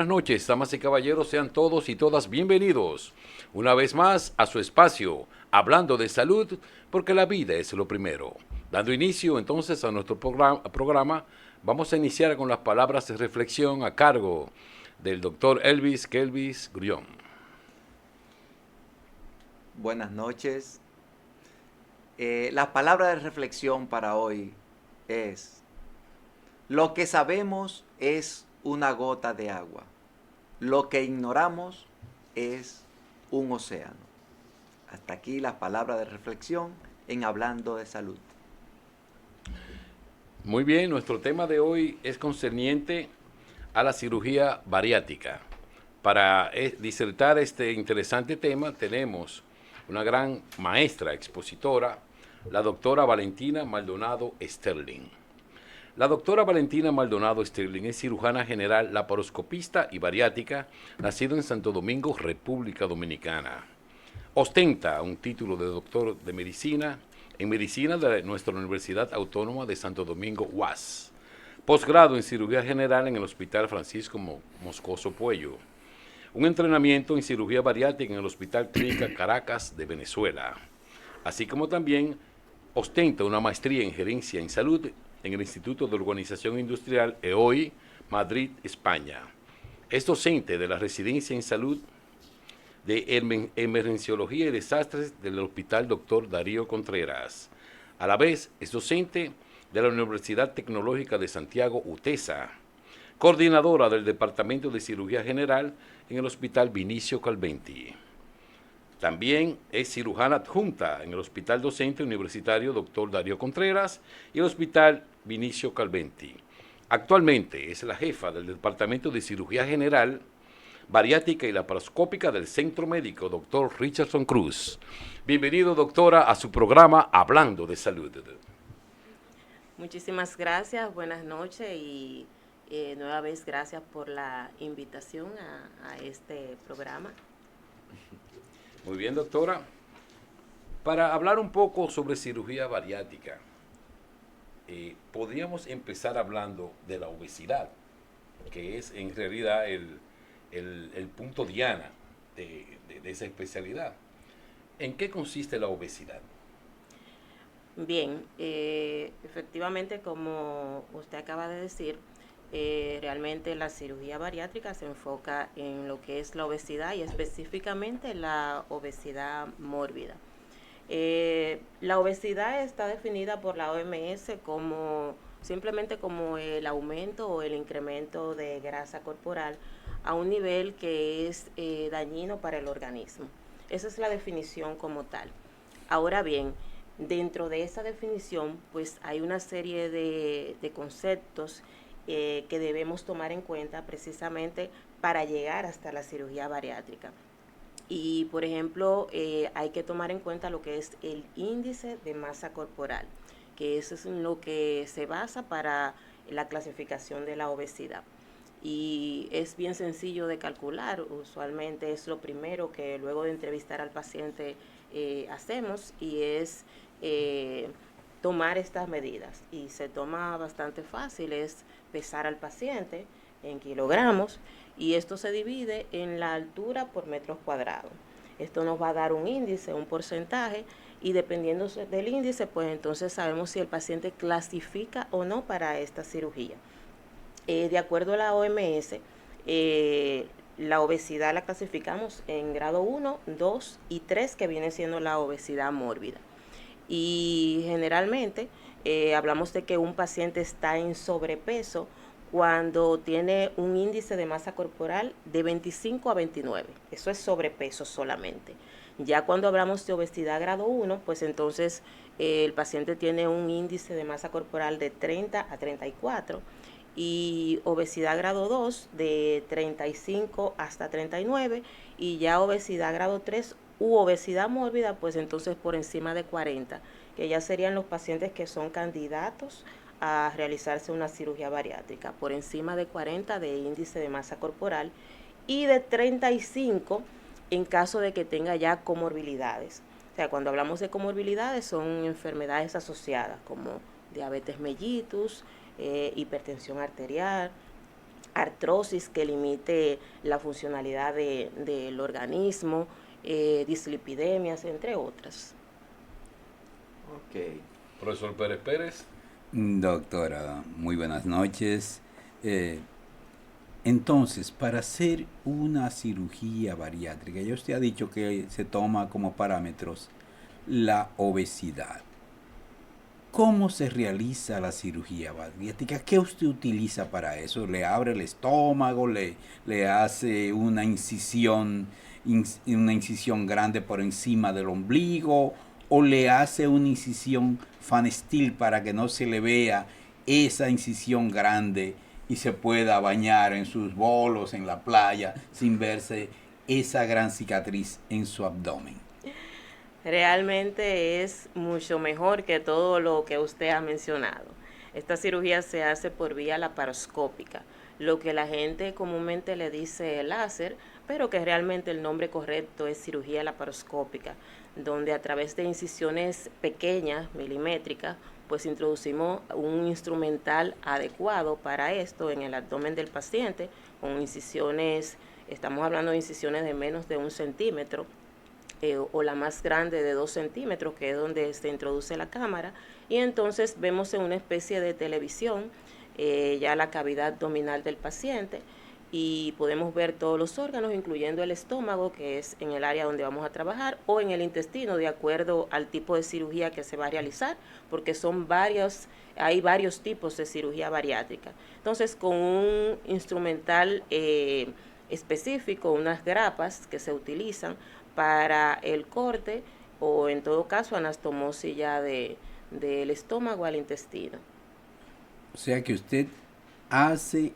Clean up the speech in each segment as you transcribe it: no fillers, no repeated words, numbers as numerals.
buenas noches, damas y caballeros, sean todos y todas bienvenidos una vez más a su espacio, hablando de salud, porque la vida es lo primero. Dando inicio entonces a nuestro programa, vamos a iniciar con las palabras de reflexión a cargo del doctor Elvis Kelvis Grullón. Buenas noches. La palabra de reflexión para hoy es: lo que sabemos es una gota de agua, lo que ignoramos es un océano. Hasta aquí las palabras de reflexión en Hablando de Salud. Muy bien, nuestro tema de hoy es concerniente a la cirugía bariátrica. Para disertar este interesante tema tenemos una gran maestra expositora, la doctora Valentina Maldonado Sterling. La doctora Valentina Maldonado Sterling es cirujana general, laparoscopista y bariátrica, nacida en Santo Domingo, República Dominicana. Ostenta un título de doctor de medicina en medicina de nuestra Universidad Autónoma de Santo Domingo, UAS. Posgrado en cirugía general en el Hospital Francisco Moscoso Puello. Un entrenamiento en cirugía bariátrica en el Hospital Clínica Caracas de Venezuela. Así como también ostenta una maestría en gerencia en salud en el Instituto de Organización Industrial EOI, Madrid, España. Es docente de la residencia en salud de emergenciología y desastres del Hospital Dr. Darío Contreras. A la vez es docente de la Universidad Tecnológica de Santiago, UTESA, coordinadora del Departamento de Cirugía General en el Hospital Vinicio Calventi. También es cirujana adjunta en el Hospital Docente Universitario Dr. Darío Contreras y el Hospital Vinicio Calventi. Actualmente es la jefa del Departamento de Cirugía General, Bariátrica y Laparoscópica del Centro Médico Dr. Richardson Cruz. Bienvenido, doctora, a su programa Hablando de Salud. Muchísimas gracias, buenas noches y nueva vez gracias por la invitación a este programa. Muy bien, doctora. Para hablar un poco sobre cirugía bariátrica, podríamos empezar hablando de la obesidad, que es en realidad el punto diana de esa especialidad. ¿En qué consiste la obesidad? Bien, efectivamente, como usted acaba de decir, realmente la cirugía bariátrica se enfoca en lo que es la obesidad y específicamente la obesidad mórbida. La obesidad está definida por la OMS como simplemente como el aumento o el incremento de grasa corporal a un nivel que es dañino para el organismo. Esa es la definición como tal. Ahora bien, dentro de esa definición, pues hay una serie de conceptos que debemos tomar en cuenta precisamente para llegar hasta la cirugía bariátrica. Y, por ejemplo, hay que tomar en cuenta lo que es el índice de masa corporal, que eso es en lo que se basa para la clasificación de la obesidad. Y es bien sencillo de calcular, usualmente es lo primero que luego de entrevistar al paciente hacemos, y es tomar estas medidas. Y se toma bastante fácil, es pesar al paciente en kilogramos, y esto se divide en la altura por metros cuadrados. Esto nos va a dar un índice, un porcentaje, y dependiendo del índice, pues entonces sabemos si el paciente clasifica o no para esta cirugía. De acuerdo a la OMS, la obesidad la clasificamos en grado 1, 2 y 3, que viene siendo la obesidad mórbida. Y generalmente hablamos de que un paciente está en sobrepeso cuando tiene un índice de masa corporal de 25 a 29. Eso es sobrepeso solamente. Ya cuando hablamos de obesidad grado 1, pues entonces el paciente tiene un índice de masa corporal de 30 a 34 y obesidad grado 2 de 35 hasta 39, y ya obesidad grado 3 u obesidad mórbida, pues entonces por encima de 40, que ya serían los pacientes que son candidatos a realizarse una cirugía bariátrica, por encima de 40 de índice de masa corporal y de 35 en caso de que tenga ya comorbilidades. O sea, cuando hablamos de comorbilidades son enfermedades asociadas como diabetes mellitus, hipertensión arterial, artrosis que limite la funcionalidad del organismo, dislipidemias, entre otras. Ok. Profesor Pérez Pérez. Doctora, muy buenas noches. Entonces, para hacer una cirugía bariátrica, ya usted ha dicho que se toma como parámetros la obesidad. ¿Cómo se realiza la cirugía bariátrica? ¿Qué usted utiliza para eso? ¿Le abre el estómago? ¿Le hace una incisión grande por encima del ombligo? ¿O le hace una incisión fanestil para que no se le vea esa incisión grande y se pueda bañar en sus bolos en la playa sin verse esa gran cicatriz en su abdomen? Realmente es mucho mejor que todo lo que usted ha mencionado. Esta cirugía se hace por vía laparoscópica, lo que la gente comúnmente le dice láser, pero que realmente el nombre correcto es cirugía laparoscópica, donde a través de incisiones pequeñas, milimétricas, pues introducimos un instrumental adecuado para esto en el abdomen del paciente, con incisiones, estamos hablando de incisiones de menos de 1 centímetro, o la más grande de 2 centímetros, que es donde se introduce la cámara, y entonces vemos en una especie de televisión ya la cavidad abdominal del paciente, y podemos ver todos los órganos, incluyendo el estómago, que es en el área donde vamos a trabajar, o en el intestino, de acuerdo al tipo de cirugía que se va a realizar, porque hay varios tipos de cirugía bariátrica. Entonces, con un instrumental específico, unas grapas que se utilizan para el corte, o en todo caso anastomosis ya del estómago al intestino. O sea que usted hace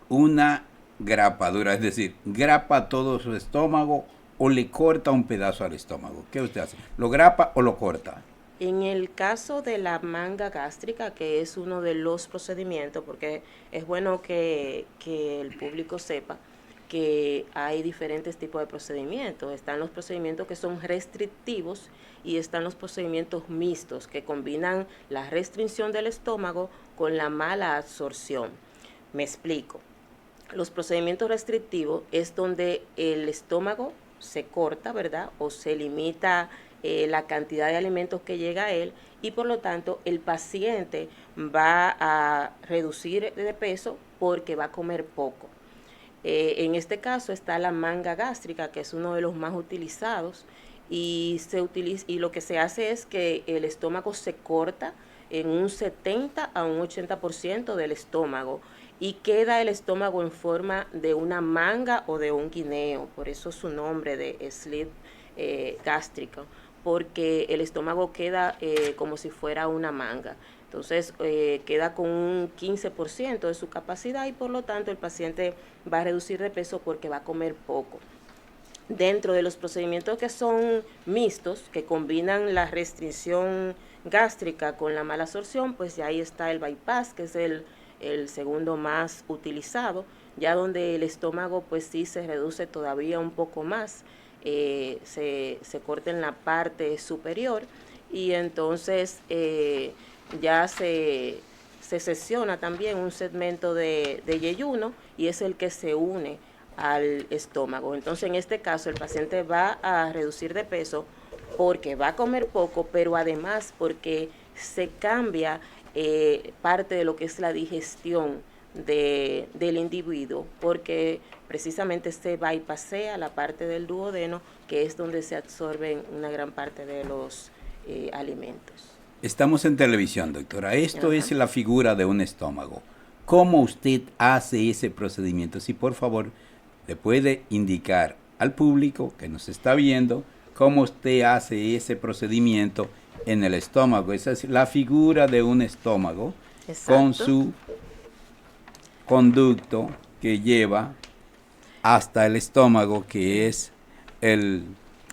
una grapadura, es decir, grapa todo su estómago o le corta un pedazo al estómago. ¿Qué usted hace? ¿Lo grapa o lo corta? En el caso de la manga gástrica, que es uno de los procedimientos, porque es bueno que el público sepa que hay diferentes tipos de procedimientos. Están los procedimientos que son restrictivos y están los procedimientos mixtos, que combinan la restricción del estómago con la mala absorción. Me explico. Los procedimientos restrictivos es donde el estómago se corta, ¿verdad? O se limita la cantidad de alimentos que llega a él, y por lo tanto el paciente va a reducir de peso porque va a comer poco. En este caso está la manga gástrica, que es uno de los más utilizados, y lo que se hace es que el estómago se corta en un 70 a un 80% del estómago, y queda el estómago en forma de una manga o de un guineo, por eso su nombre de slit gástrico, porque el estómago queda como si fuera una manga. Entonces queda con un 15% de su capacidad, y por lo tanto el paciente va a reducir de peso porque va a comer poco. Dentro de los procedimientos que son mixtos, que combinan la restricción gástrica con la mala absorción, pues ya ahí está el bypass, que es el segundo más utilizado, ya donde el estómago pues sí se reduce todavía un poco más, se corta en la parte superior, y entonces ya se secciona también un segmento de yeyuno, y es el que se une al estómago. Entonces en este caso el paciente va a reducir de peso porque va a comer poco, pero además porque se cambia parte de lo que es la digestión del individuo, porque precisamente se bypassea la parte del duodeno, que es donde se absorben una gran parte de los alimentos. Estamos en televisión, doctora. Esto Ajá. es la figura de un estómago. ¿Cómo usted hace ese procedimiento? Si por favor le puede indicar al público que nos está viendo cómo usted hace ese procedimiento en el estómago. Esa es la figura de un estómago. Exacto. Con su conducto que lleva hasta el estómago, que es el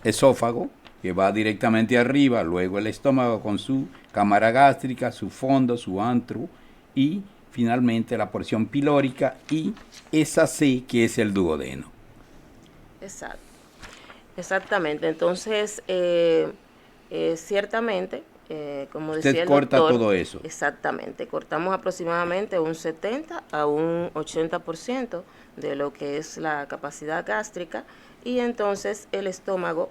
esófago, que va directamente arriba, luego el estómago con su cámara gástrica, su fondo, su antro, y finalmente la porción pilórica y esa C, que es el duodeno. Exacto. Exactamente. Entonces, ciertamente, como Usted decía el corta doctor, todo eso. exactamente, cortamos aproximadamente un 70 a un 80% de lo que es la capacidad gástrica y entonces el estómago,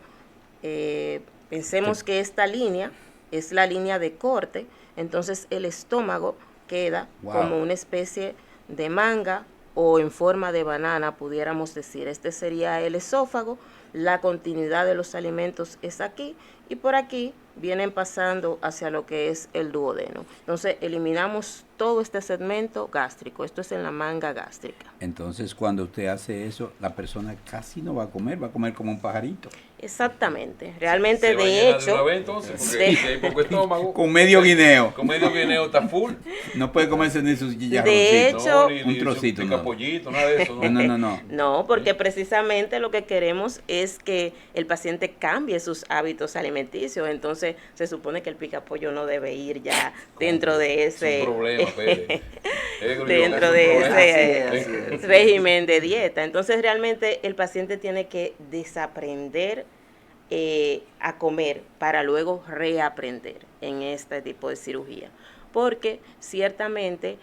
pensemos que esta línea es la línea de corte, entonces el estómago queda como Wow. una especie de manga o en forma de banana, pudiéramos decir. Este sería el esófago, la continuidad de los alimentos es aquí y por aquí vienen pasando hacia lo que es el duodeno. Entonces eliminamos todo este segmento gástrico, esto es en la manga gástrica. Entonces, cuando usted hace eso, la persona casi no va a comer como un pajarito. Exactamente, realmente Se va a de llenar de hecho, una vez, entonces, porque de- si hay poco estómago. Con medio guineo. Con medio guineo está full. No puede comerse ni sus De chicharroncitos. hecho- No, Un trocito, pica no. pollito, nada de eso. No, no, no, no. no, porque precisamente lo que queremos es que el paciente cambie sus hábitos alimenticios, entonces se supone que el picapollo no debe ir ya dentro de ese Es un problema, Pérez. dentro Es un de problema. ese Así es, así es. régimen de dieta. Entonces realmente el paciente tiene que desaprender a comer para luego reaprender en este tipo de cirugía. Porque ciertamente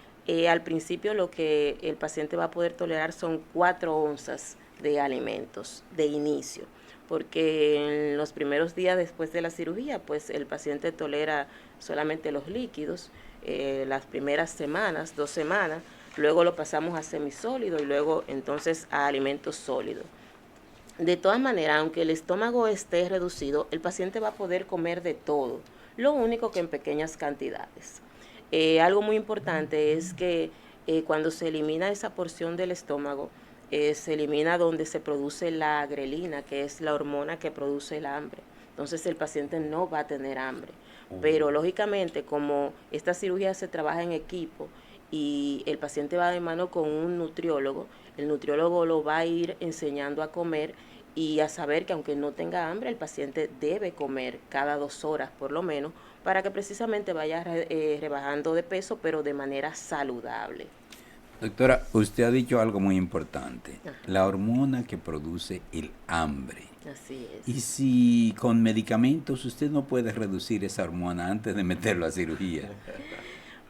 al principio lo que el paciente va a poder tolerar son 4 onzas de alimentos de inicio. Porque en los primeros días después de la cirugía, pues el paciente tolera solamente los líquidos, las primeras semanas, 2 semanas, luego lo pasamos a semisólido y luego entonces a alimentos sólidos. De todas maneras, aunque el estómago esté reducido, el paciente va a poder comer de todo, lo único que en pequeñas cantidades. Algo muy importante es que cuando se elimina esa porción del estómago, se elimina donde se produce la grelina, que es la hormona que produce el hambre. Entonces el paciente no va a tener hambre. Pero lógicamente, como esta cirugía se trabaja en equipo y el paciente va de mano con un nutriólogo, el nutriólogo lo va a ir enseñando a comer y a saber que aunque no tenga hambre, el paciente debe comer cada 2 horas por lo menos para que precisamente vaya rebajando de peso, pero de manera saludable. Doctora, usted ha dicho algo muy importante. Ajá. La hormona que produce el hambre. Así es. Y si con medicamentos usted no puede reducir esa hormona antes de meterlo a cirugía.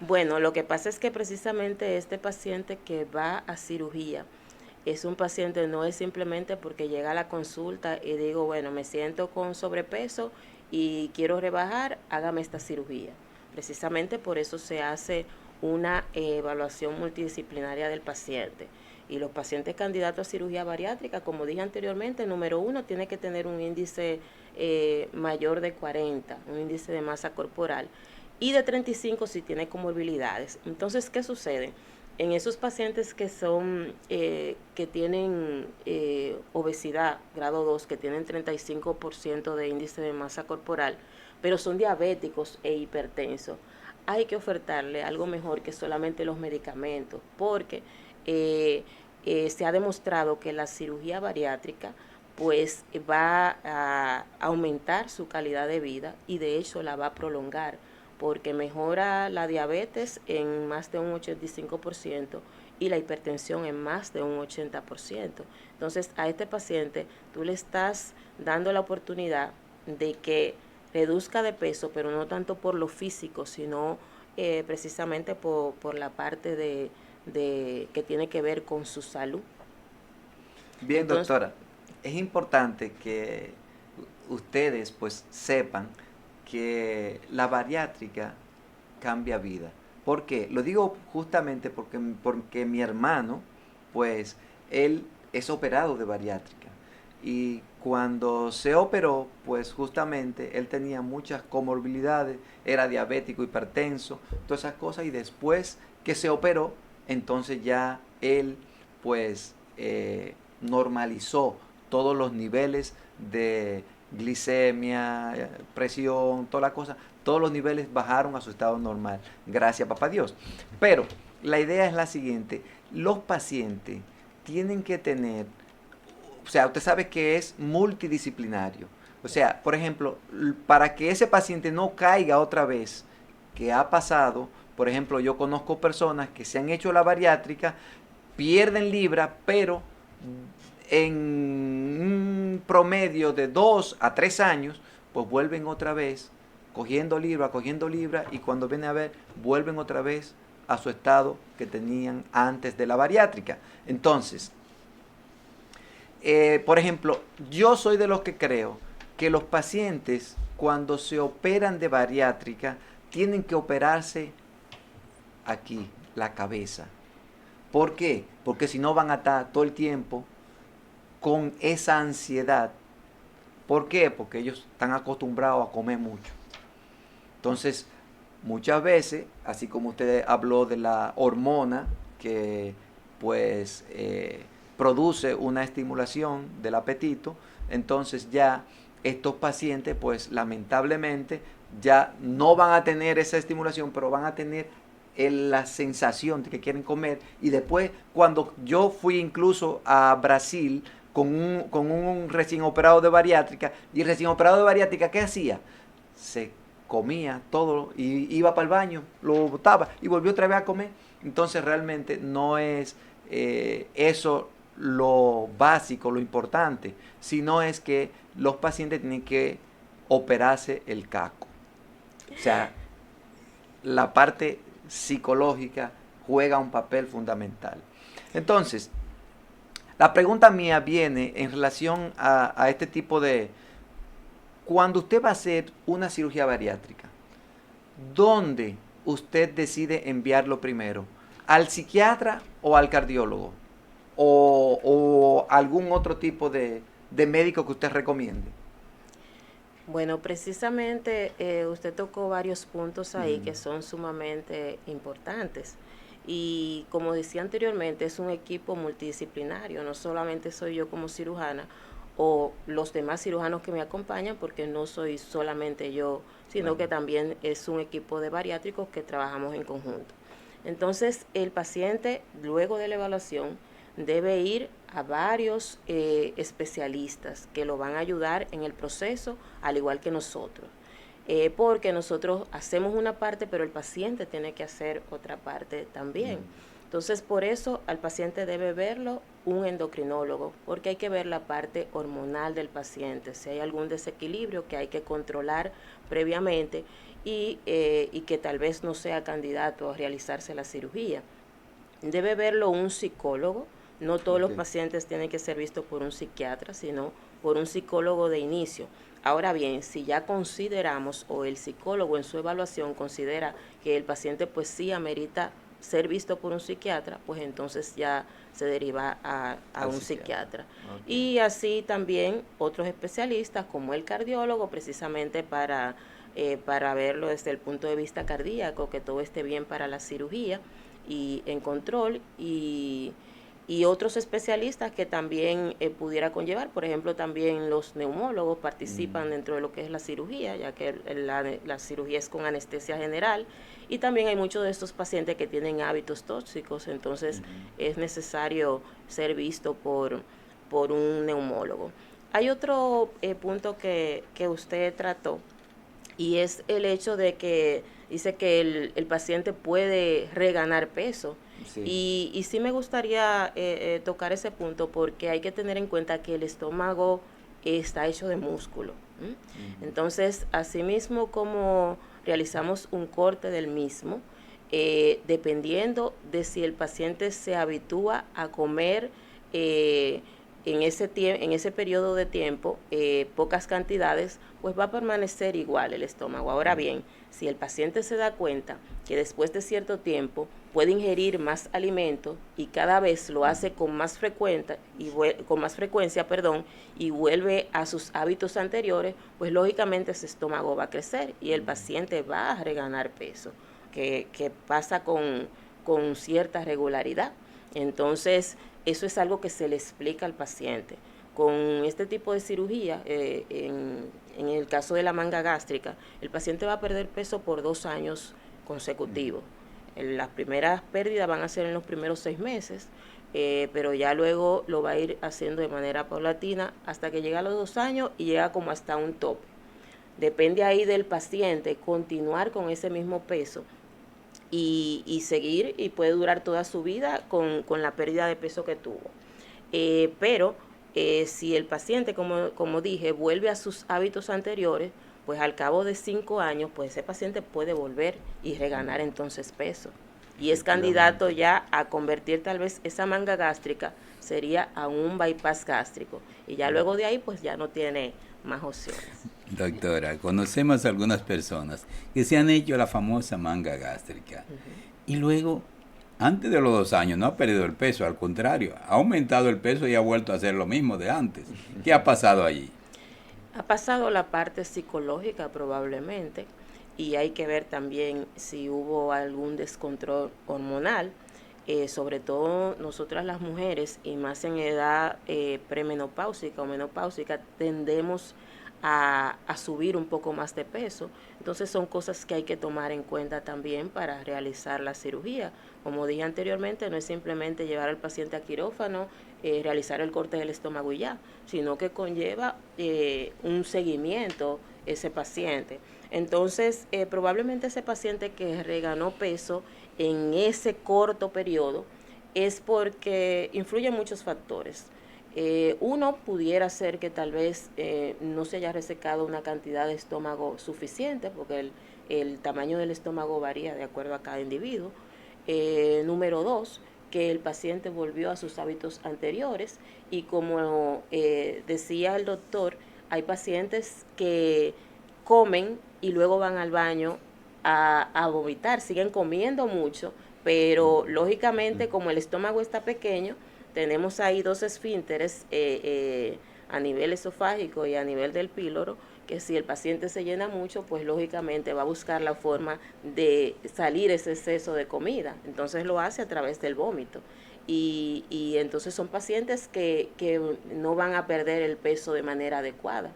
Bueno, lo que pasa es que precisamente este paciente que va a cirugía es un paciente, no es simplemente porque llega a la consulta y digo, bueno, me siento con sobrepeso y quiero rebajar, hágame esta cirugía. Precisamente por eso se hace una evaluación multidisciplinaria del paciente. Y los pacientes candidatos a cirugía bariátrica, como dije anteriormente, número 1, tiene que tener un índice mayor de 40, un índice de masa corporal, y de 35 si tiene comorbilidades. Entonces, ¿qué sucede? En esos pacientes que son que tienen obesidad grado 2, que tienen 35% de índice de masa corporal, pero son diabéticos e hipertensos, hay que ofertarle algo mejor que solamente los medicamentos, porque se ha demostrado que la cirugía bariátrica pues va a aumentar su calidad de vida y de hecho la va a prolongar, porque mejora la diabetes en más de un 85% y la hipertensión en más de un 80%. Entonces, a este paciente tú le estás dando la oportunidad de que reduzca de peso, pero no tanto por lo físico, sino precisamente por la parte de que tiene que ver con su salud. Bien, Entonces, doctora, es importante que ustedes pues sepan que la bariátrica cambia vida. ¿Por qué? Lo digo justamente porque mi hermano, pues, él es operado de bariátrica. Y cuando se operó, pues justamente él tenía muchas comorbilidades, era diabético, hipertenso, todas esas cosas. Y después que se operó, entonces ya él, pues, normalizó todos los niveles de glicemia, presión, toda la cosa, todos los niveles bajaron a su estado normal, gracias papá Dios. Pero la idea es la siguiente, los pacientes tienen que tener, o sea, usted sabe que es multidisciplinario, o sea, por ejemplo, para que ese paciente no caiga otra vez, que ha pasado, por ejemplo, yo conozco personas que se han hecho la bariátrica, pierden libra, pero en un promedio de 2 a 3 años, pues vuelven otra vez cogiendo libra, y cuando vienen a ver, vuelven otra vez a su estado que tenían antes de la bariátrica. Entonces, por ejemplo, yo soy de los que creo que los pacientes, cuando se operan de bariátrica, tienen que operarse aquí, la cabeza. ¿Por qué? Porque si no van a estar todo el tiempo con esa ansiedad. ¿Por qué? Porque ellos están acostumbrados a comer mucho. Entonces, muchas veces, así como usted habló de la hormona que pues produce una estimulación del apetito, entonces ya estos pacientes pues lamentablemente ya no van a tener esa estimulación, pero van a tener la sensación de que quieren comer. Y después, cuando yo fui incluso a Brasil con un recién operado de bariátrica, y el recién operado de bariátrica, ¿qué hacía? Se comía todo y iba para el baño, lo botaba y volvió otra vez a comer. Entonces realmente no es eso lo básico, lo importante, sino es que los pacientes tienen que operarse el caco. O sea, la parte psicológica juega un papel fundamental. Entonces, la pregunta mía viene en relación a este tipo de... Cuando usted va a hacer una cirugía bariátrica, ¿dónde usted decide enviarlo primero? ¿Al psiquiatra o al cardiólogo? ¿O algún otro tipo de médico que usted recomiende? Bueno, precisamente usted tocó varios puntos ahí que son sumamente importantes. Y como decía anteriormente, es un equipo multidisciplinario, no solamente soy yo como cirujana o los demás cirujanos que me acompañan, porque no soy solamente yo, sino que también es un equipo de bariátricos que trabajamos en conjunto. Entonces, el paciente, luego de la evaluación, debe ir a varios especialistas que lo van a ayudar en el proceso, al igual que nosotros. Porque nosotros hacemos una parte, pero el paciente tiene que hacer otra parte también. Entonces, por eso al paciente debe verlo un endocrinólogo, porque hay que ver la parte hormonal del paciente, si hay algún desequilibrio que hay que controlar previamente y que tal vez no sea candidato a realizarse la cirugía. Debe verlo un psicólogo. No todos los pacientes tienen que ser vistos por un psiquiatra, sino por un psicólogo de inicio. Ahora bien, si ya consideramos o el psicólogo en su evaluación considera que el paciente pues sí amerita ser visto por un psiquiatra, pues entonces ya se deriva a un psiquiatra. Y así también otros especialistas como el cardiólogo, precisamente para verlo desde el punto de vista cardíaco, que todo esté bien para la cirugía y en control, y otros especialistas que también pudiera conllevar. Por ejemplo, también los neumólogos participan dentro de lo que es la cirugía, ya que la cirugía es con anestesia general, y también hay muchos de estos pacientes que tienen hábitos tóxicos, entonces es necesario ser visto por un neumólogo. Hay otro punto que usted trató, y es el hecho de que dice que el paciente puede reganar peso. Sí. Y sí me gustaría tocar ese punto, porque hay que tener en cuenta que el estómago está hecho de músculo. Entonces, asimismo como realizamos un corte del mismo, dependiendo de si el paciente se habitúa a comer en ese periodo de tiempo pocas cantidades, pues va a permanecer igual el estómago. Ahora bien, si el paciente se da cuenta que después de cierto tiempo puede ingerir más alimento y cada vez lo hace con más frecuencia y vuelve a sus hábitos anteriores, pues lógicamente ese estómago va a crecer y el paciente va a reganar peso, que pasa con cierta regularidad. Entonces, eso es algo que se le explica al paciente. Con este tipo de cirugía, en el caso de la manga gástrica, el paciente va a perder peso por 2 años consecutivos. Las primeras pérdidas van a ser en los primeros 6 meses, pero ya luego lo va a ir haciendo de manera paulatina hasta que llega a los 2 años y llega como hasta un tope. Depende ahí del paciente continuar con ese mismo peso y seguir, y puede durar toda su vida con la pérdida de peso que tuvo. Pero si el paciente, como dije, vuelve a sus hábitos anteriores, pues al cabo de 5 años, pues ese paciente puede volver y reganar entonces peso. Y es candidato ya a convertir tal vez esa manga gástrica, sería a un bypass gástrico. Y ya luego de ahí, pues ya no tiene más opciones. Doctora, conocemos algunas personas que se han hecho la famosa manga gástrica y luego, antes de los 2 años, no ha perdido el peso, al contrario, ha aumentado el peso y ha vuelto a hacer lo mismo de antes. ¿Qué ha pasado allí? Ha pasado la parte psicológica probablemente, y hay que ver también si hubo algún descontrol hormonal. Sobre todo nosotras las mujeres, y más en edad premenopáusica o menopáusica, tendemos a subir un poco más de peso. Entonces son cosas que hay que tomar en cuenta también para realizar la cirugía. Como dije anteriormente, no es simplemente llevar al paciente a quirófano, realizar el corte del estómago y ya, sino que conlleva un seguimiento ese paciente. Entonces, probablemente ese paciente que reganó peso en ese corto periodo es porque influyen muchos factores. Uno pudiera ser que tal vez no se haya resecado una cantidad de estómago suficiente, porque el tamaño del estómago varía de acuerdo a cada individuo. Número 2, que el paciente volvió a sus hábitos anteriores, y como decía el doctor, hay pacientes que comen y luego van al baño a vomitar, siguen comiendo mucho, pero lógicamente como el estómago está pequeño, tenemos ahí 2 esfínteres a nivel esofágico y a nivel del píloro, que si el paciente se llena mucho, pues lógicamente va a buscar la forma de salir ese exceso de comida, entonces lo hace a través del vómito. Y entonces son pacientes que no van a perder el peso de manera adecuada,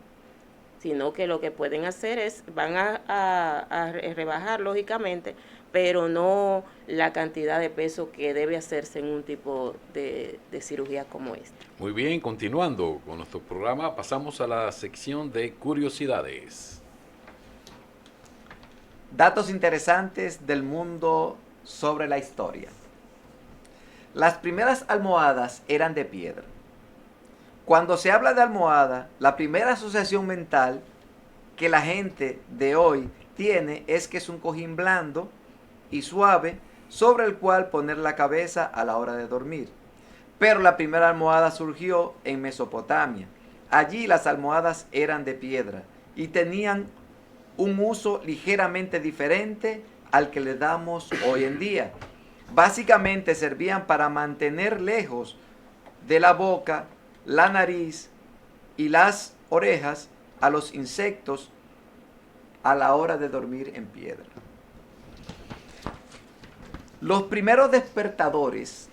sino que lo que pueden hacer es, van a rebajar lógicamente, pero no la cantidad de peso que debe hacerse en un tipo de cirugía como esta. Muy bien, continuando con nuestro programa, pasamos a la sección de curiosidades. Datos interesantes del mundo sobre la historia. Las primeras almohadas eran de piedra. Cuando se habla de almohada, la primera asociación mental que la gente de hoy tiene es que es un cojín blando y suave sobre el cual poner la cabeza a la hora de dormir. Pero la primera almohada surgió en Mesopotamia. Allí las almohadas eran de piedra y tenían un uso ligeramente diferente al que le damos hoy en día. Básicamente servían para mantener lejos de la boca, la nariz y las orejas a los insectos a la hora de dormir en piedra. Los primeros despertadores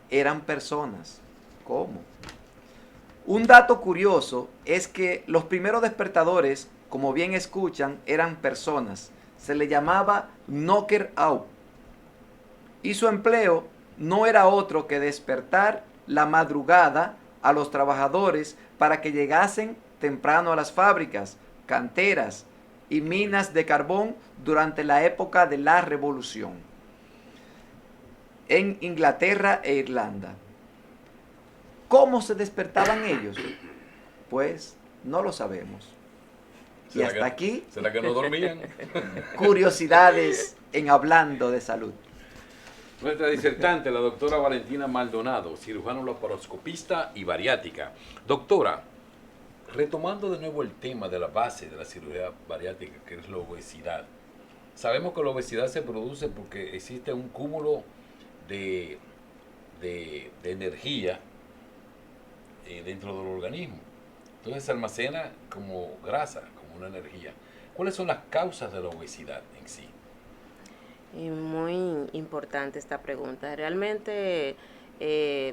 eran personas. ¿Cómo? Un dato curioso es que los primeros despertadores, como bien escuchan, eran personas. Se le llamaba knocker out. Y su empleo no era otro que despertar la madrugada a los trabajadores para que llegasen temprano a las fábricas, canteras y minas de carbón durante la época de la Revolución en Inglaterra e Irlanda. ¿Cómo se despertaban ellos? Pues no lo sabemos. Y hasta aquí, ¿Será que no dormían? curiosidades en Hablando de Salud. Nuestra disertante, la doctora Valentina Maldonado, cirujano laparoscopista y bariátrica. Doctora, retomando de nuevo el tema de la base de la cirugía bariátrica, que es la obesidad. Sabemos que la obesidad se produce porque existe un cúmulo de energía dentro del organismo. Entonces se almacena como grasa, como una energía. ¿Cuáles son las causas de la obesidad en sí? Muy importante esta pregunta. Realmente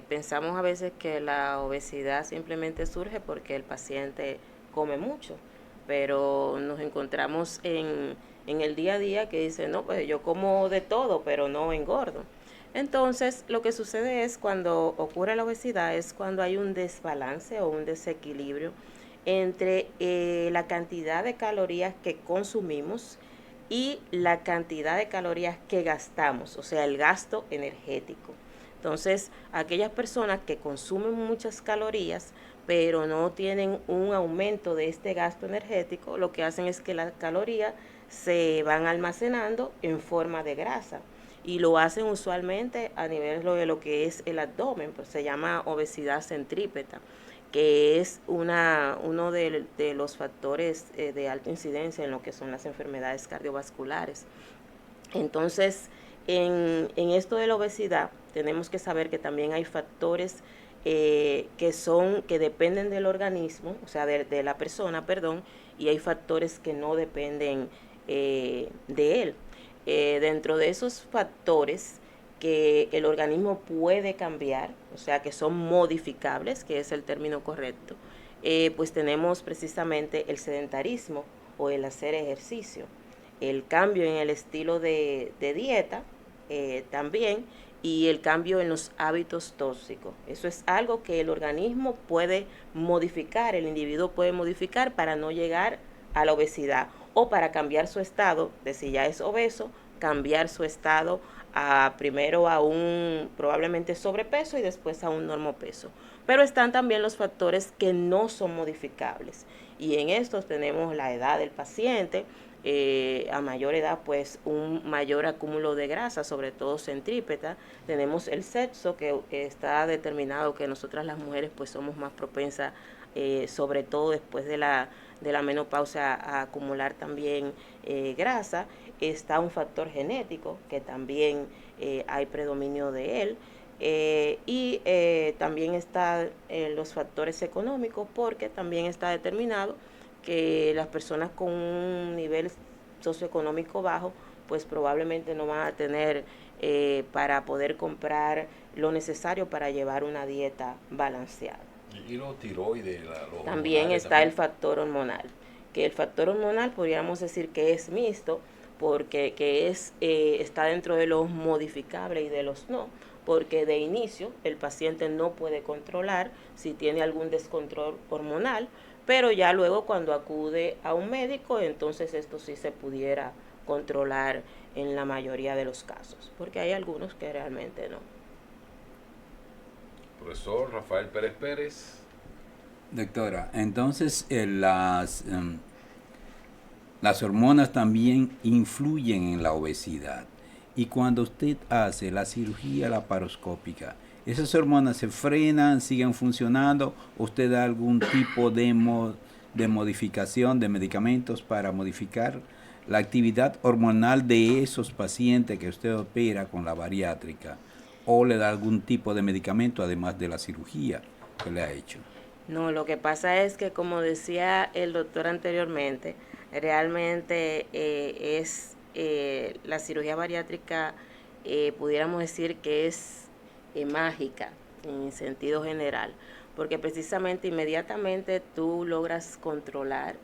pensamos a veces que la obesidad simplemente surge porque el paciente come mucho, pero nos encontramos en el día a día que dice, no, pues yo como de todo, pero no engordo. Entonces, lo que sucede es cuando ocurre la obesidad, es cuando hay un desbalance o un desequilibrio entre la cantidad de calorías que consumimos y la cantidad de calorías que gastamos, o sea, el gasto energético. Entonces, aquellas personas que consumen muchas calorías, pero no tienen un aumento de este gasto energético, lo que hacen es que las calorías se van almacenando en forma de grasa y lo hacen usualmente a nivel de lo que es el abdomen, pues se llama obesidad centrípeta, que es uno de los factores de alta incidencia en lo que son las enfermedades cardiovasculares. Entonces, en esto de la obesidad, tenemos que saber que también hay factores que dependen del organismo, o sea, de la persona, perdón, y hay factores que no dependen de él. Dentro de esos factores que el organismo puede cambiar, o sea, que son modificables, que es el término correcto, pues tenemos precisamente el sedentarismo o el hacer ejercicio, el cambio en el estilo de dieta también, y el cambio en los hábitos tóxicos. Eso es algo que el organismo puede modificar, el individuo puede modificar para no llegar a la obesidad o para cambiar su estado de si ya es obeso, cambiar su estado primero a un probablemente sobrepeso y después a un normopeso. Pero están también los factores que no son modificables y en estos tenemos la edad del paciente, a mayor edad pues un mayor acúmulo de grasa, sobre todo centrípeta. Tenemos el sexo, que está determinado que nosotras las mujeres pues somos más propensas, sobre todo después de la menopausia, a acumular también grasa. Está un factor genético que también hay predominio de él. Y también están los factores económicos, porque también está determinado que las personas con un nivel socioeconómico bajo pues probablemente no van a tener para poder comprar lo necesario para llevar una dieta balanceada. Y los tiroides, también está el factor hormonal, que el factor hormonal podríamos decir que es mixto, porque está dentro de los modificables y de los no, porque de inicio el paciente no puede controlar si tiene algún descontrol hormonal, pero ya luego cuando acude a un médico, entonces esto sí se pudiera controlar en la mayoría de los casos, porque hay algunos que realmente no. Profesor Rafael Pérez Pérez. Doctora, entonces las hormonas también influyen en la obesidad. Y cuando usted hace la cirugía laparoscópica, ¿esas hormonas se frenan, siguen funcionando? ¿Usted da algún tipo de modificación de medicamentos para modificar la actividad hormonal de esos pacientes que usted opera con la bariátrica? ¿O le da algún tipo de medicamento además de la cirugía que le ha hecho? No, lo que pasa es que, como decía el doctor anteriormente, realmente la cirugía bariátrica, pudiéramos decir que es mágica en sentido general, porque precisamente inmediatamente tú logras controlar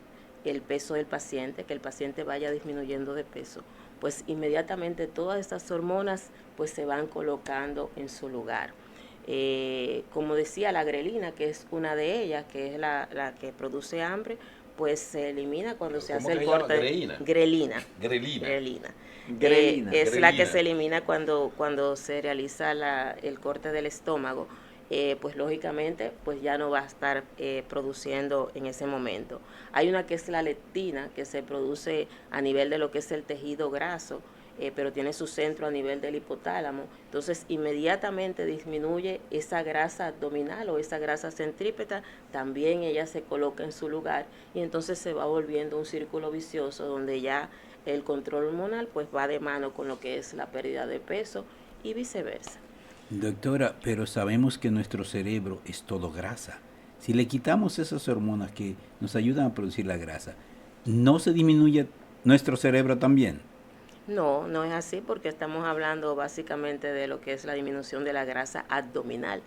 el peso del paciente, que el paciente vaya disminuyendo de peso, pues inmediatamente todas estas hormonas pues se van colocando en su lugar. Como decía, la grelina, que es una de ellas, que es la que produce hambre, pues se elimina cuando se hace el corte. Grelina. Es la que se elimina cuando se realiza el corte del estómago. Pues lógicamente pues ya no va a estar produciendo en ese momento. Hay una que es la leptina, que se produce a nivel de lo que es el tejido graso, pero tiene su centro a nivel del hipotálamo. Entonces inmediatamente disminuye esa grasa abdominal o esa grasa centrípeta, también ella se coloca en su lugar y entonces se va volviendo un círculo vicioso donde ya el control hormonal pues va de mano con lo que es la pérdida de peso y viceversa. Doctora, pero sabemos que nuestro cerebro es todo grasa. Si le quitamos esas hormonas que nos ayudan a producir la grasa, ¿no se disminuye nuestro cerebro también? No, no es así, porque estamos hablando básicamente de lo que es la disminución de la grasa abdominal.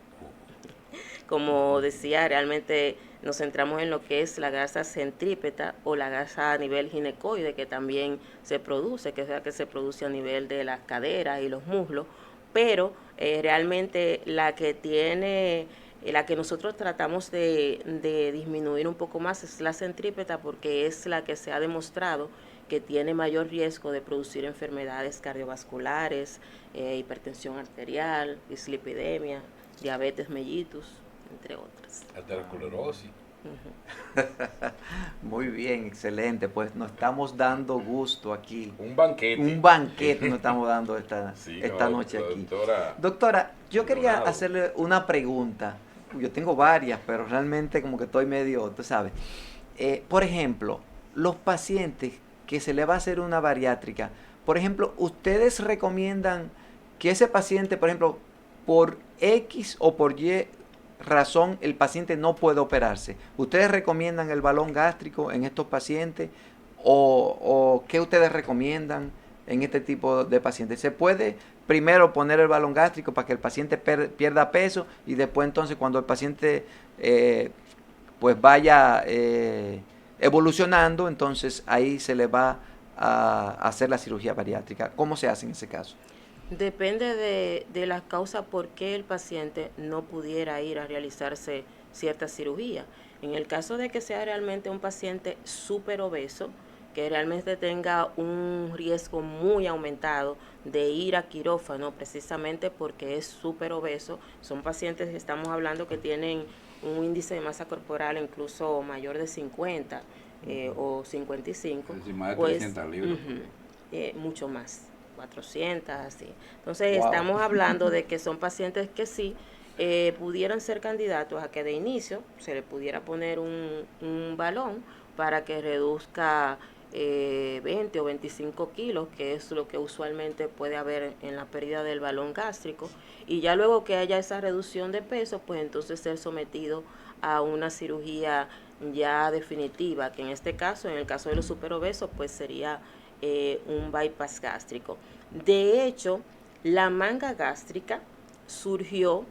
Como decía, realmente nos centramos en lo que es la grasa centrípeta o la grasa a nivel ginecoide, que también se produce, que es la que se produce a nivel de las caderas y los muslos, pero realmente la que nosotros tratamos de disminuir un poco más es la centrípeta, porque es la que se ha demostrado que tiene mayor riesgo de producir enfermedades cardiovasculares, hipertensión arterial, dislipidemia, diabetes mellitus, entre otras. Aterosclerosis. Muy bien, excelente. Pues nos estamos dando gusto aquí. Un banquete. Un banquete nos estamos dando esta Sí, noche aquí. doctora. Doctora, yo quería Maldonado. hacerle una pregunta. Yo tengo varias, pero realmente como que estoy medio, tú sabes. Por ejemplo, los pacientes que se le va a hacer una bariátrica, por ejemplo, ¿ustedes recomiendan que ese paciente, por ejemplo, por X o por Y razón el paciente no puede operarse? ¿Ustedes recomiendan el balón gástrico en estos pacientes o qué ustedes recomiendan en este tipo de pacientes? ¿Se puede primero poner el balón gástrico para que el paciente pierda peso y después entonces cuando el paciente pues vaya evolucionando, entonces ahí se le va a hacer la cirugía bariátrica? ¿Cómo se hace en ese caso? Depende de la causa por qué el paciente no pudiera ir a realizarse cierta cirugía. En el caso de que sea realmente un paciente súper obeso, que realmente tenga un riesgo muy aumentado de ir a quirófano precisamente porque es súper obeso, son pacientes que estamos hablando que tienen un índice de masa corporal incluso mayor de 50 o 55, Es decir, más de pues 300 libras. mucho más. 400, así. Entonces, Wow. estamos hablando de que son pacientes que sí pudieran ser candidatos a que de inicio se le pudiera poner un balón para que reduzca 20 o 25 kilos, que es lo que usualmente puede haber en la pérdida del balón gástrico, y ya luego que haya esa reducción de peso, pues entonces ser sometido a una cirugía ya definitiva, que en este caso, en el caso de los superobesos, pues sería un bypass gástrico. De hecho, la manga gástrica surgió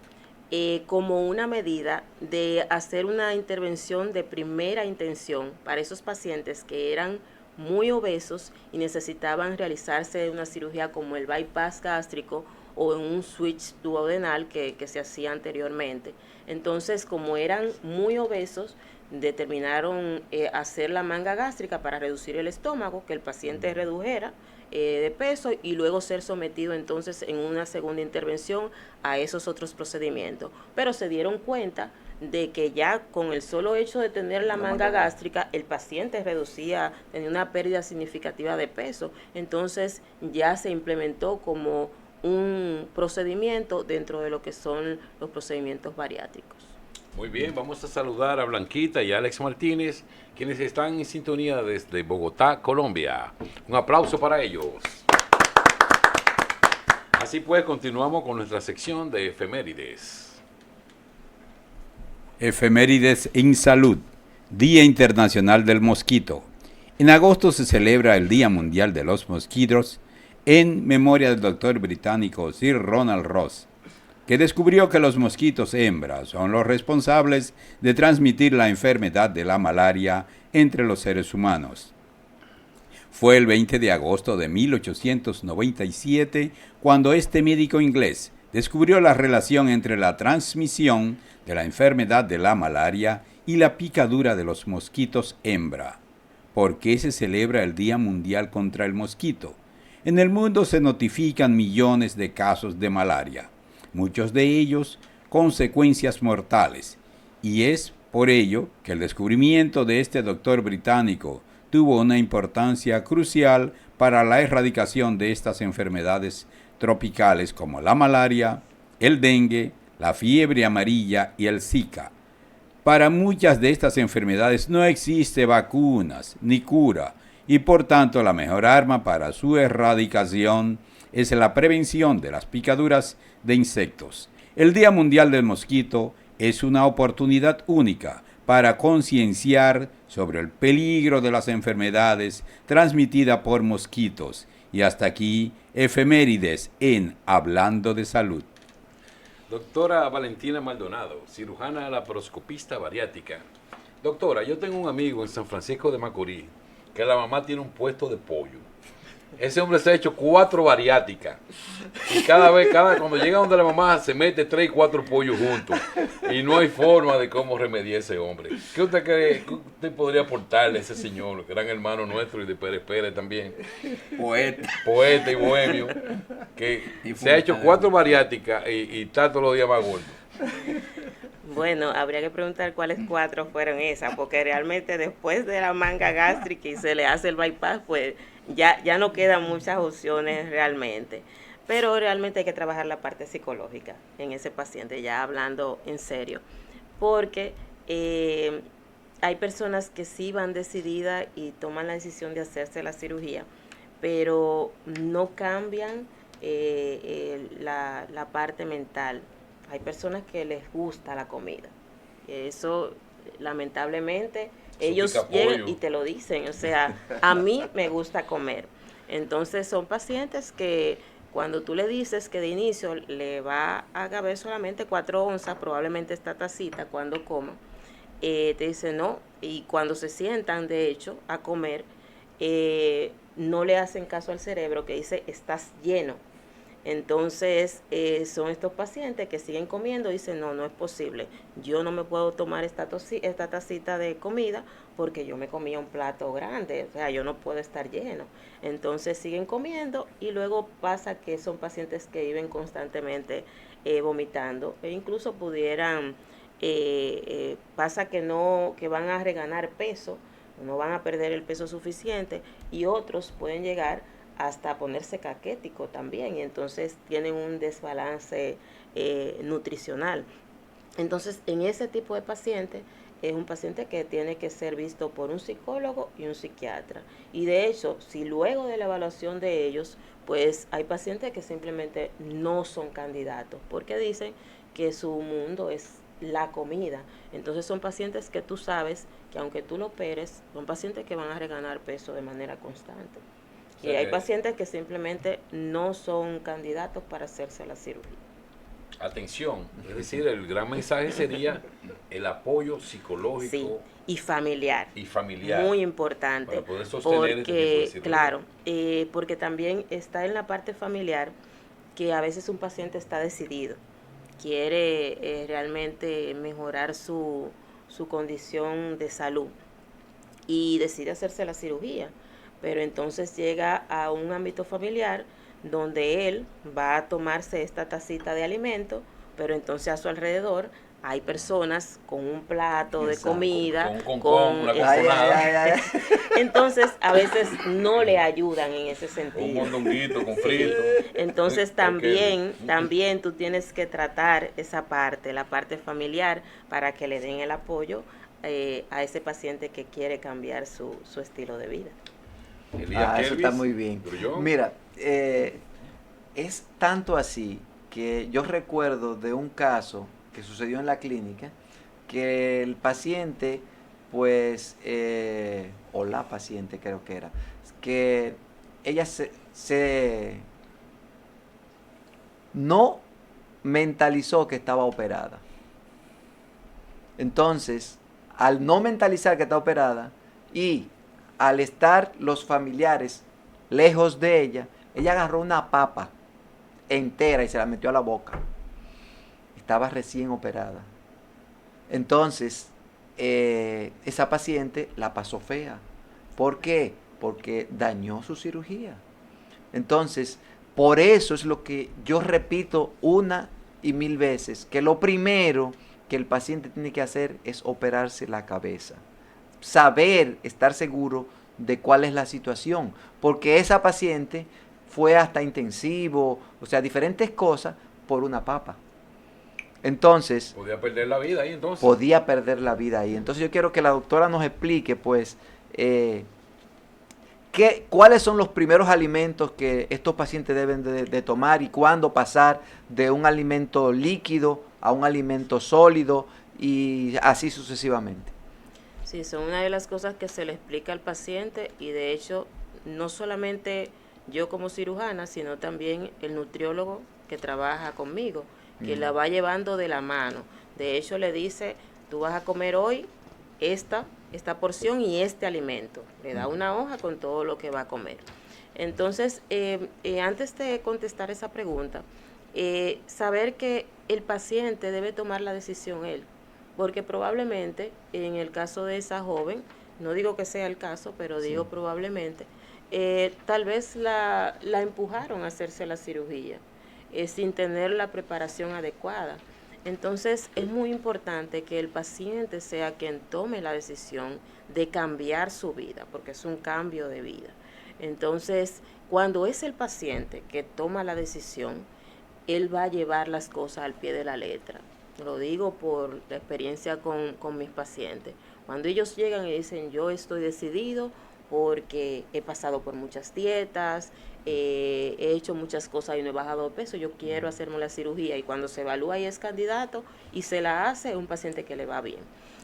como una medida de hacer una intervención de primera intención para esos pacientes que eran muy obesos y necesitaban realizarse una cirugía como el bypass gástrico o en un switch duodenal que se hacía anteriormente. Entonces, como eran muy obesos, determinaron hacer la manga gástrica para reducir el estómago, que el paciente redujera de peso y luego ser sometido entonces en una segunda intervención a esos otros procedimientos. Pero se dieron cuenta de que ya con el solo hecho de tener la manga gástrica, el paciente tenía una pérdida significativa de peso. Entonces ya se implementó como un procedimiento dentro de lo que son los procedimientos bariátricos. Muy bien, vamos a saludar a Blanquita y a Alex Martínez, quienes están en sintonía desde Bogotá, Colombia. Un aplauso para ellos. Así pues, continuamos con nuestra sección de efemérides. Efemérides en salud. Día Internacional del Mosquito. En agosto se celebra el Día Mundial de los Mosquitos en memoria del doctor británico Sir Ronald Ross, que descubrió que los mosquitos hembras son los responsables de transmitir la enfermedad de la malaria entre los seres humanos. Fue el 20 de agosto de 1897 cuando este médico inglés descubrió la relación entre la transmisión de la enfermedad de la malaria y la picadura de los mosquitos hembra. ¿Por qué se celebra el Día Mundial contra el Mosquito? En el mundo se notifican millones de casos de malaria, muchos de ellos consecuencias mortales, y es por ello que el descubrimiento de este doctor británico tuvo una importancia crucial para la erradicación de estas enfermedades tropicales como la malaria, el dengue, la fiebre amarilla y el Zika. Para muchas de estas enfermedades no existe vacunas ni cura, y por tanto la mejor arma para su erradicación es la prevención de las picaduras de insectos. El Día Mundial del Mosquito es una oportunidad única para concienciar sobre el peligro de las enfermedades transmitidas por mosquitos. Y hasta aquí, efemérides en Hablando de Salud. Doctora Valentina Maldonado, cirujana laparoscopista bariátrica. Doctora, yo tengo un amigo en San Francisco de Macorís que la mamá tiene un puesto de pollo. Ese hombre se ha hecho 4 bariátricas. Y cuando llega donde la mamá, se mete 3 y 4 pollos juntos. Y no hay forma de cómo remediar ese hombre. ¿Qué usted cree que usted podría aportarle a ese señor, gran hermano nuestro y de Pérez Pérez también? Poeta y bohemio, que se ha hecho 4 bariátricas y está todos los días más gordo. Bueno, habría que preguntar cuáles 4 fueron esas, porque realmente después de la manga gástrica y se le hace el bypass, pues ya no quedan muchas opciones realmente. Pero realmente hay que trabajar la parte psicológica en ese paciente, ya hablando en serio, porque hay personas que sí van decididas y toman la decisión de hacerse la cirugía, pero no cambian la parte mental. Hay personas que les gusta la comida. Eso, lamentablemente, ellos llegan y te lo dicen. O sea, a mí me gusta comer. Entonces, son pacientes que cuando tú le dices que de inicio le va a caber solamente 4 onzas, probablemente esta tacita cuando coma, te dicen no. Y cuando se sientan, de hecho, a comer, no le hacen caso al cerebro que dice, estás lleno. Entonces, son estos pacientes que siguen comiendo y dicen, no es posible. Yo no me puedo tomar esta tacita de comida porque yo me comía un plato grande. O sea, yo no puedo estar lleno. Entonces, siguen comiendo y luego pasa que son pacientes que viven constantemente vomitando e incluso pudieran, pasa que van a reganar peso, no van a perder el peso suficiente y otros pueden llegar hasta ponerse caquético también y entonces tienen un desbalance nutricional. Entonces, en ese tipo de paciente es un paciente que tiene que ser visto por un psicólogo y un psiquiatra. Y de hecho, si luego de la evaluación de ellos, pues hay pacientes que simplemente no son candidatos porque dicen que su mundo es la comida. Entonces son pacientes que tú sabes que aunque tú lo operes, son pacientes que van a reganar peso de manera constante. Y hay pacientes que simplemente no son candidatos para hacerse la cirugía. Atención, es decir, el gran mensaje sería el apoyo psicológico, sí, y familiar. Muy importante. Para poder sostener este tipo de cirugía. Claro, porque también está en la parte familiar que a veces un paciente está decidido, quiere realmente mejorar su condición de salud y decide hacerse la cirugía. Pero entonces llega a un ámbito familiar donde él va a tomarse esta tacita de alimento, pero entonces a su alrededor hay personas con un plato de comida, con una coconada. Entonces a veces no le ayudan en ese sentido. Un mondonguito con frito. Entonces también tú tienes que tratar esa parte, la parte familiar, para que le den el apoyo a ese paciente que quiere cambiar su estilo de vida. Eso está muy bien. Mira, es tanto así que yo recuerdo de un caso que sucedió en la clínica que el paciente, pues, o la paciente creo que era, que ella se no mentalizó que estaba operada. Entonces, al no mentalizar que está operada y al estar los familiares lejos de ella agarró una papa entera y se la metió a la boca. Estaba recién operada. Entonces, esa paciente la pasó fea. ¿Por qué? Porque dañó su cirugía. Entonces, por eso es lo que yo repito una y mil veces, que lo primero que el paciente tiene que hacer es operarse la cabeza. Saber, estar seguro de cuál es la situación, porque esa paciente fue hasta intensivo, o sea, diferentes cosas por una papa. Entonces, podía perder la vida ahí entonces. Podía perder la vida ahí. Entonces yo quiero que la doctora nos explique, pues, cuáles son los primeros alimentos que estos pacientes deben de tomar y cuándo pasar de un alimento líquido a un alimento sólido y así sucesivamente. Sí, son una de las cosas que se le explica al paciente y de hecho no solamente yo como cirujana, sino también el nutriólogo que trabaja conmigo, que la va llevando de la mano. De hecho le dice, tú vas a comer hoy esta porción y este alimento. Le da una hoja con todo lo que va a comer. Entonces, antes de contestar esa pregunta, saber que el paciente debe tomar la decisión él. Porque probablemente en el caso de esa joven, no digo que sea el caso, pero digo probablemente, tal vez la empujaron a hacerse la cirugía sin tener la preparación adecuada. Entonces es muy importante que el paciente sea quien tome la decisión de cambiar su vida, porque es un cambio de vida. Entonces, cuando es el paciente que toma la decisión, él va a llevar las cosas al pie de la letra. Lo digo por la experiencia con mis pacientes. Cuando ellos llegan y dicen, yo estoy decidido porque he pasado por muchas dietas, he hecho muchas cosas y no he bajado de peso, yo quiero hacerme la cirugía, y cuando se evalúa y es candidato y se la hace, es un paciente que le va bien.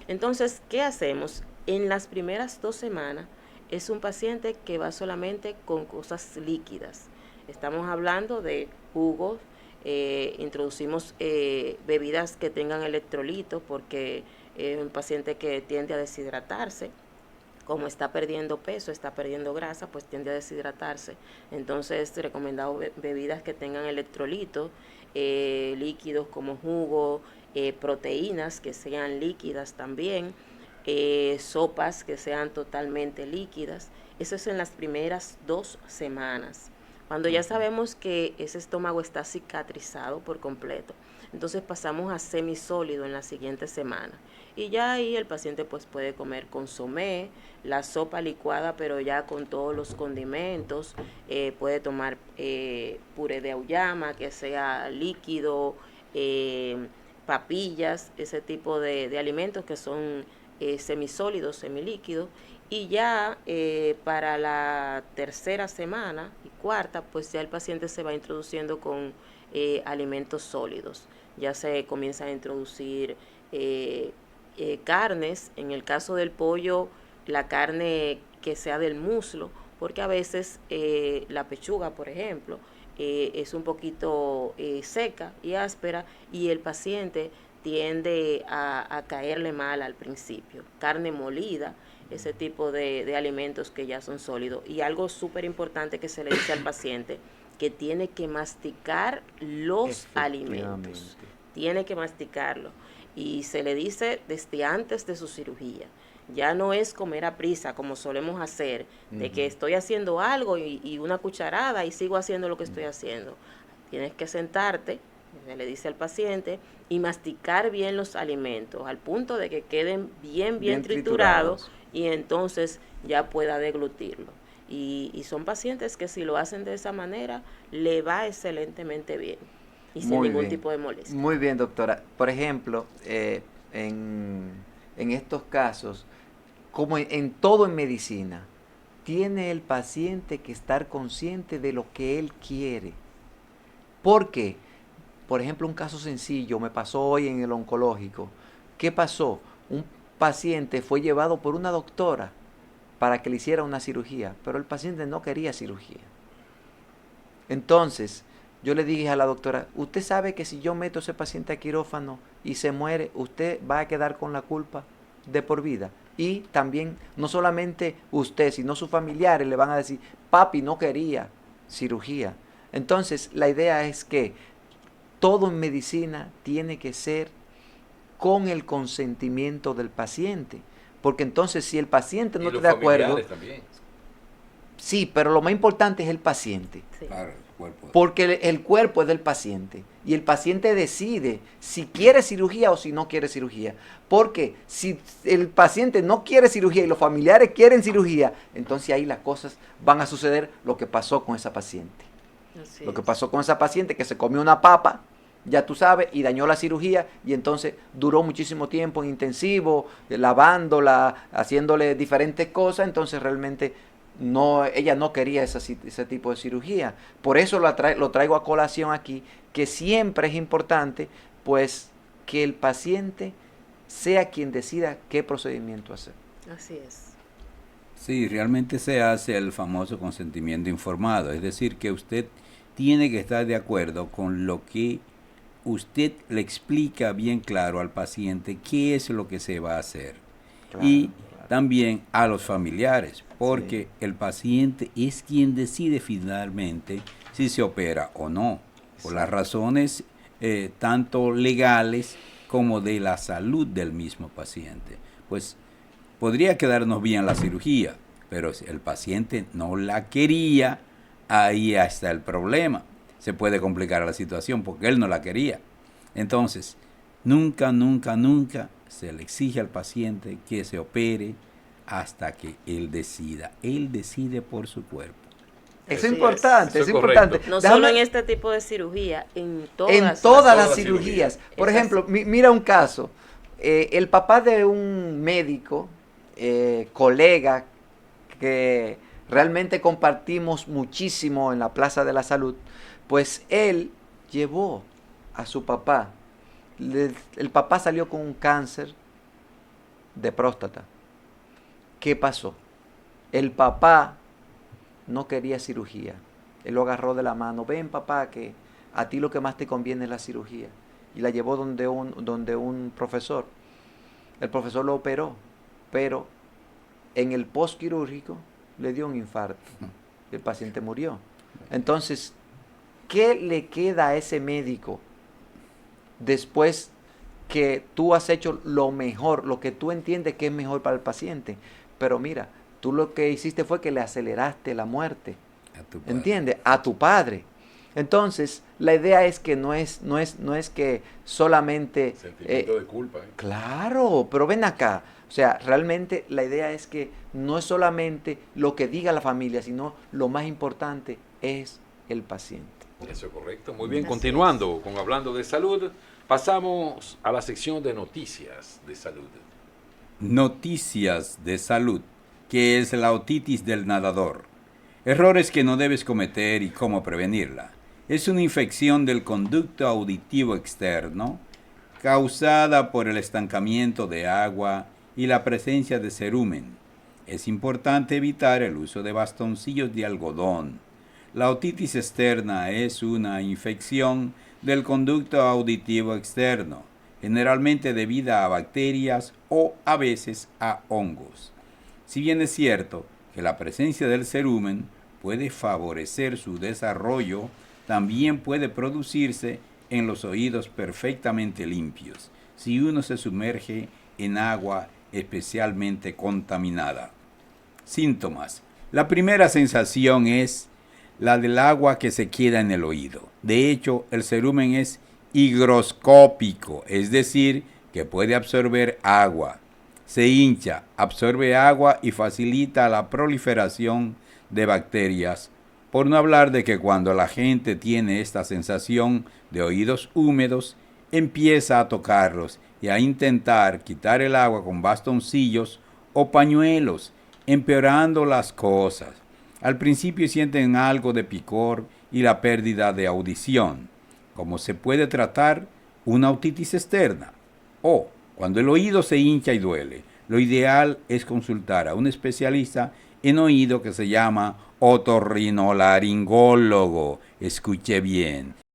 Entonces, ¿qué hacemos? En las primeras 2 semanas es un paciente que va solamente con cosas líquidas. Estamos hablando de jugos, introducimos bebidas que tengan electrolitos, porque es un paciente que tiende a deshidratarse. Como está perdiendo peso, está perdiendo grasa, pues tiende a deshidratarse. Entonces, recomendado bebidas que tengan electrolitos, líquidos como jugo, proteínas que sean líquidas también, sopas que sean totalmente líquidas. Eso es en las primeras 2 semanas. Cuando ya sabemos que ese estómago está cicatrizado por completo, entonces pasamos a semisólido en la siguiente semana. Y ya ahí el paciente pues puede comer consomé, la sopa licuada, pero ya con todos los condimentos. Puede tomar puré de auyama, que sea líquido, papillas, ese tipo de alimentos que son semisólidos, semilíquidos. Y ya para la tercera semana y cuarta, pues ya el paciente se va introduciendo con alimentos sólidos. Ya se comienza a introducir carnes, en el caso del pollo, la carne que sea del muslo, porque a veces la pechuga, por ejemplo, es un poquito seca y áspera, y el paciente tiende a caerle mal al principio. Carne molida, ese tipo de alimentos que ya son sólidos. Y algo súper importante que se le dice al paciente, que tiene que masticar los alimentos. Tiene que masticarlo. Y se le dice desde antes de su cirugía. Ya no es comer a prisa como solemos hacer, de que estoy haciendo algo y una cucharada y sigo haciendo lo que estoy haciendo. Tienes que sentarte, se le dice al paciente, y masticar bien los alimentos al punto de que queden bien triturados, y entonces ya pueda deglutirlo. Y son pacientes que si lo hacen de esa manera, le va excelentemente bien y sin ningún tipo de molestia. Muy bien, doctora. Por ejemplo, en estos casos, como en todo en medicina, tiene el paciente que estar consciente de lo que él quiere. ¿Por qué? Por ejemplo, un caso sencillo me pasó hoy en el oncológico. ¿Qué pasó? Un paciente fue llevado por una doctora para que le hiciera una cirugía, pero el paciente no quería cirugía. Entonces, yo le dije a la doctora, usted sabe que si yo meto a ese paciente a quirófano y se muere, usted va a quedar con la culpa de por vida. Y también, no solamente usted, sino sus familiares le van a decir, papi no quería cirugía. Entonces, la idea es que todo en medicina tiene que ser con el consentimiento del paciente. Porque entonces, si el paciente no está de acuerdo... También. Sí, pero lo más importante es el paciente. Sí. Claro, el cuerpo. Porque el cuerpo es del paciente. Y el paciente decide si quiere cirugía o si no quiere cirugía. Porque si el paciente no quiere cirugía y los familiares quieren cirugía, entonces ahí las cosas van a suceder lo que pasó con esa paciente. Así Lo que es. pasó con esa paciente que se comió una papa, ya tú sabes, y dañó la cirugía, y entonces duró muchísimo tiempo en intensivo, lavándola, haciéndole diferentes cosas, entonces realmente ella no quería ese tipo de cirugía. Por eso lo traigo a colación aquí, que siempre es importante, pues, que el paciente sea quien decida qué procedimiento hacer. Así es. Sí, realmente se hace el famoso consentimiento informado, es decir, que usted tiene que estar de acuerdo con lo que usted le explica bien claro al paciente qué es lo que se va a hacer. Claro, Y claro. también a los familiares, porque Sí. el paciente es quien decide finalmente si se opera o no, por las Exacto. razones tanto legales como de la salud del mismo paciente. Pues podría quedarnos bien la cirugía, pero si el paciente no la quería, ahí está el problema. Se puede complicar la situación porque él no la quería. Entonces, Nunca, nunca, nunca se le exige al paciente que se opere hasta que él decida. Él decide por su cuerpo. Eso Así es importante, es. eso es Eso es importante. correcto. No Déjame- solo en este tipo de cirugía, en todas, en las todas las las cirugías. cirugías. Por Esas- ejemplo, mira un caso. El papá de un médico, colega, que realmente compartimos muchísimo en la Plaza de la Salud, pues él llevó a su papá. El papá salió con un cáncer de próstata. ¿Qué pasó? El papá no quería cirugía. Él lo agarró de la mano. Ven, papá, que a ti lo que más te conviene es la cirugía. Y la llevó donde un profesor. El profesor lo operó, pero en el postquirúrgico le dio un infarto. El paciente murió. Entonces, ¿qué le queda a ese médico después que tú has hecho lo mejor, lo que tú entiendes que es mejor para el paciente? Pero mira, tú lo que hiciste fue que le aceleraste la muerte. A tu padre. ¿Entiendes? A tu padre. Entonces, la idea es que no es que solamente... Sentimiento de culpa. Claro, pero ven acá. O sea, realmente la idea es que no es solamente lo que diga la familia, sino lo más importante es el paciente. Eso es correcto. Muy bien, Así continuando con hablando de salud, pasamos a la sección de noticias de salud. Noticias de salud. ¿Qué es la otitis del nadador? Errores que no debes cometer y cómo prevenirla. Es una infección del conducto auditivo externo causada por el estancamiento de agua y la presencia de cerumen. Es importante evitar el uso de bastoncillos de algodón. La otitis externa es una infección del conducto auditivo externo, generalmente debida a bacterias o a veces a hongos. Si bien es cierto que la presencia del cerumen puede favorecer su desarrollo, también puede producirse en los oídos perfectamente limpios, si uno se sumerge en agua especialmente contaminada. Síntomas. La primera sensación es la del agua que se queda en el oído. De hecho, el cerumen es higroscópico, es decir, que puede absorber agua. Se hincha, absorbe agua y facilita la proliferación de bacterias. Por no hablar de que cuando la gente tiene esta sensación de oídos húmedos, empieza a tocarlos y a intentar quitar el agua con bastoncillos o pañuelos, empeorando las cosas. Al principio sienten algo de picor y la pérdida de audición. ¿Cómo se puede tratar una otitis externa? O cuando el oído se hincha y duele, lo ideal es consultar a un especialista en oído que se llama otorrinolaringólogo. Escuche bien.